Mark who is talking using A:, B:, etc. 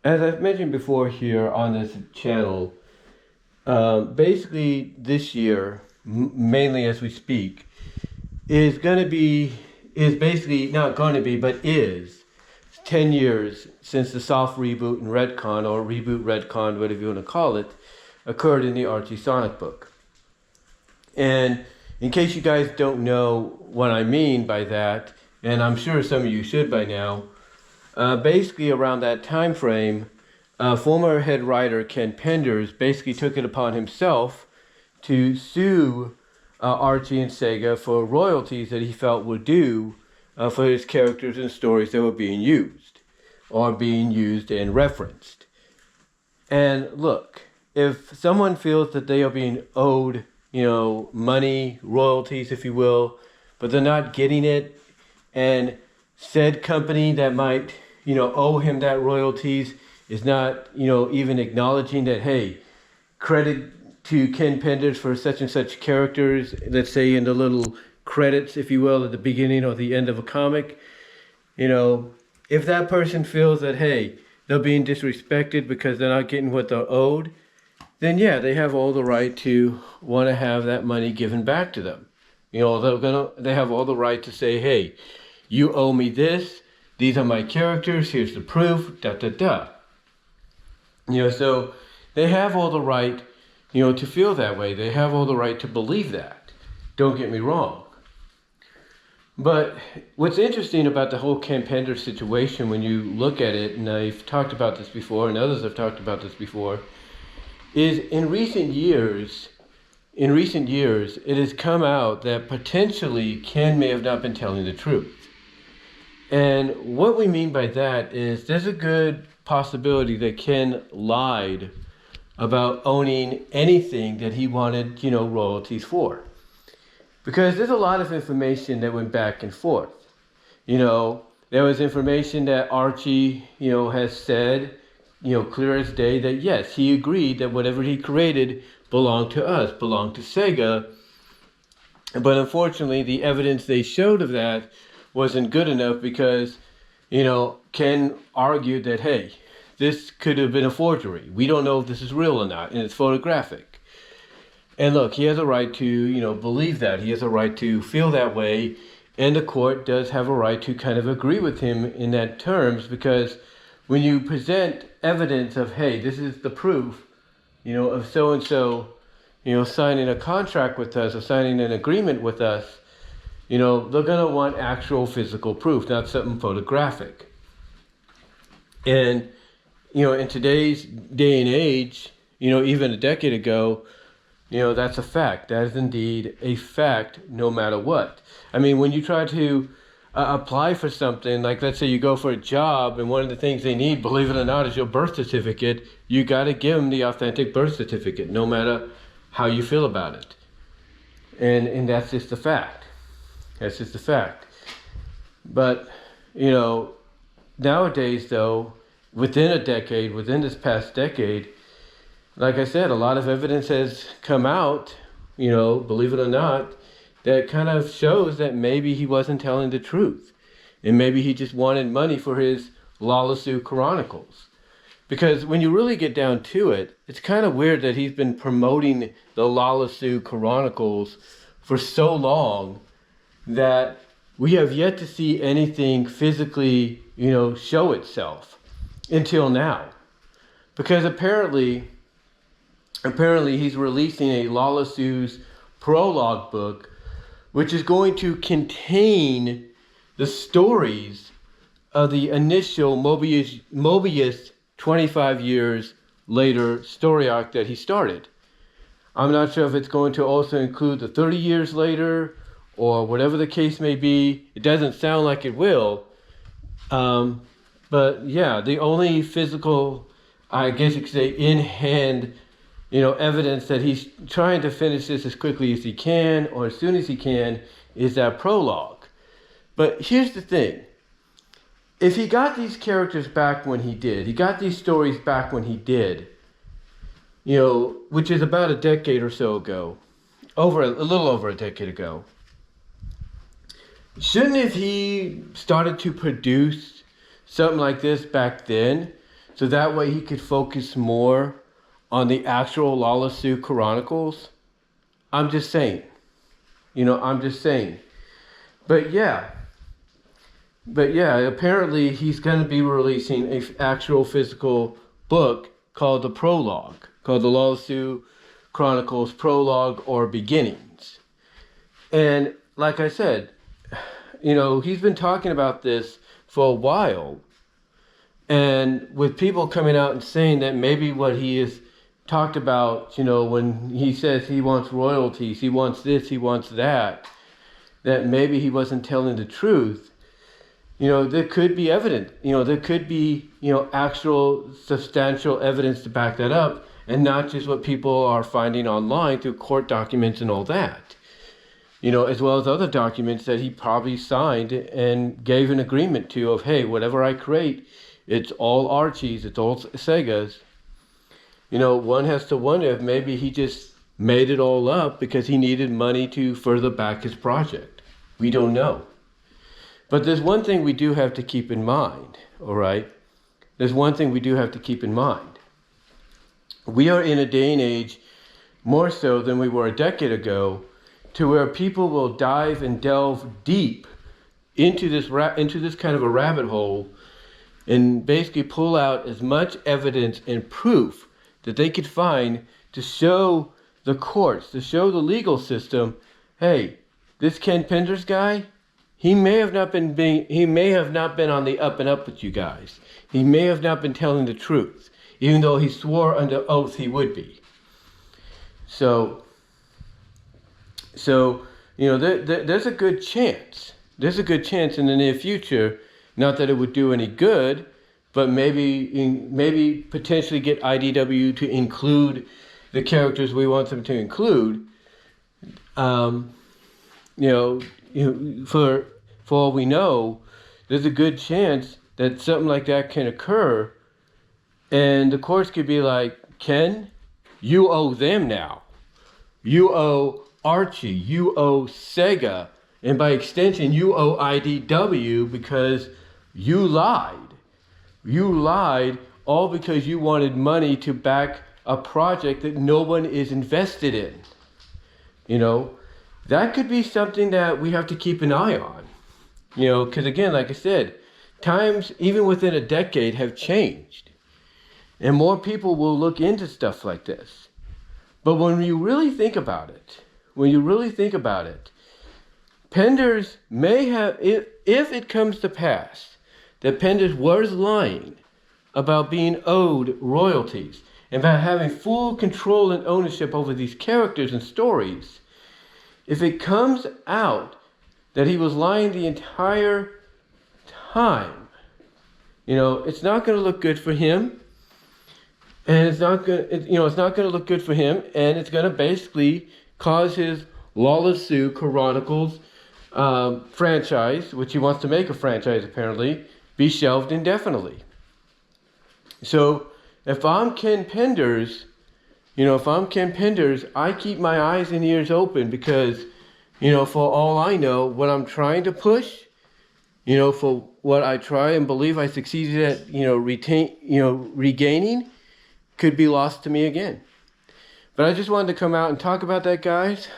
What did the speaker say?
A: As I've mentioned before here on this channel, basically this year, mainly as we speak, is going to be, is basically not going to be, but is 10 years since the soft reboot and retcon, or reboot retcon, whatever you want to call it, occurred in the Archie Sonic book. And in case you guys don't know what I mean by that, and I'm sure some of you should by now, basically around that time frame, former head writer Ken Penders basically took it upon himself to sue Archie and Sega for royalties that he felt were due for his characters and stories that were being used or being used and referenced. And look, if someone feels that they are being owed, money, royalties, if you will, but they're not getting it, and said company that might, owe him that royalties is not, even acknowledging that, hey, credit to Ken Penders for such and such characters, let's say in the little credits, if you will, at the beginning or the end of a comic, if that person feels that, hey, they're being disrespected because they're not getting what they're owed, then yeah, they have all the right to want to have that money given back to them. They have all the right to say, hey, you owe me this, these are my characters, here's the proof, da da da. So they have all the right, to feel that way. They have all the right to believe that. Don't get me wrong. But what's interesting about the whole Ken Penders situation, when you look at it, and I've talked about this before, and others have talked about this before, is in recent years, it has come out that potentially Ken may have not been telling the truth. And what we mean by that is there's a good possibility that Ken lied about owning anything that he wanted, royalties for. Because there's a lot of information that went back and forth. There was information that Archie, has said, clear as day, that yes, he agreed that whatever he created belonged to us, belonged to Sega. But unfortunately, the evidence they showed of that wasn't good enough because, Ken argued that, hey, this could have been a forgery. We don't know if this is real or not, and it's photographic. And look, he has a right to, believe that. He has a right to feel that way. And the court does have a right to kind of agree with him in that terms, because when you present evidence of, hey, this is the proof, of so-and-so, signing a contract with us or signing an agreement with us, they're going to want actual physical proof, not something photographic. And, in today's day and age, even a decade ago, that's a fact. That is indeed a fact, no matter what. I mean, when you try to apply for something, like let's say you go for a job, and one of the things they need, believe it or not, is your birth certificate, you got to give them the authentic birth certificate, no matter how you feel about it. And that's just a fact. That's just a fact. But, nowadays, though, within this past decade, like I said, a lot of evidence has come out, believe it or not, that kind of shows that maybe he wasn't telling the truth. And maybe he just wanted money for his Lara-Su Chronicles. Because when you really get down to it, it's kind of weird that he's been promoting the Lara-Su Chronicles for so long that we have yet to see anything physically, show itself until now. Because apparently he's releasing a Lara-Su's prologue book, which is going to contain the stories of the initial Mobius 25 years later story arc that he started. I'm not sure if it's going to also include the 30 years later or whatever the case may be. It doesn't sound like it will. But yeah, the only physical, I guess you could say, in hand, evidence that he's trying to finish this as quickly as he can or as soon as he can is that prologue. But here's the thing. If he got these characters back when he did, he got these stories back when he did, which is about a decade or so ago, a little over a decade ago, shouldn't if he started to produce something like this back then, so that way he could focus more on the actual Lara-Su Chronicles. I'm just saying. I'm just saying. But yeah, apparently he's going to be releasing an actual physical book called the Prologue, called the Lara-Su Chronicles Prologue or Beginnings. And like I said, he's been talking about this for a while. And with people coming out and saying that maybe what he has talked about, when he says he wants royalties, he wants this, he wants that maybe he wasn't telling the truth. There could be evidence, there could be, actual substantial evidence to back that up, and not just what people are finding online through court documents and all that. As well as other documents that he probably signed and gave an agreement to of, hey, whatever I create, it's all Archie's, it's all Sega's. One has to wonder if maybe he just made it all up because he needed money to further back his project. We don't know. But there's one thing we do have to keep in mind, all right? There's one thing we do have to keep in mind. We are in a day and age, more so than we were a decade ago, to where people will dive and delve deep into this kind of a rabbit hole and basically pull out as much evidence and proof that they could find to show the courts, to show the legal system, hey, this Ken Penders guy, he may have not been on the up and up with you guys. He may have not been telling the truth, even though he swore under oath he would be. So there's a good chance. There's a good chance in the near future, not that it would do any good, but maybe potentially get IDW to include the characters we want them to include. For all we know, there's a good chance that something like that can occur, and the courts could be like, Ken, you owe them now. You owe Archie, you owe Sega, and by extension, you owe IDW because you lied. You lied all because you wanted money to back a project that no one is invested in. That could be something that we have to keep an eye on. Because again, like I said, times, even within a decade, have changed. And more people will look into stuff like this. But when you really think about it, Penders may have, if it comes to pass, that Penders was lying about being owed royalties and about having full control and ownership over these characters and stories, if it comes out that he was lying the entire time, it's not going to look good for him. And it's not going to look good for him, and it's going to basically cause his Lara-Su Chronicles franchise, which he wants to make a franchise apparently, be shelved indefinitely. So if I'm Ken Penders, I keep my eyes and ears open because, for all I know, what I'm trying to push, for what I try and believe I succeeded at, regaining, could be lost to me again. But I just wanted to come out and talk about that, guys.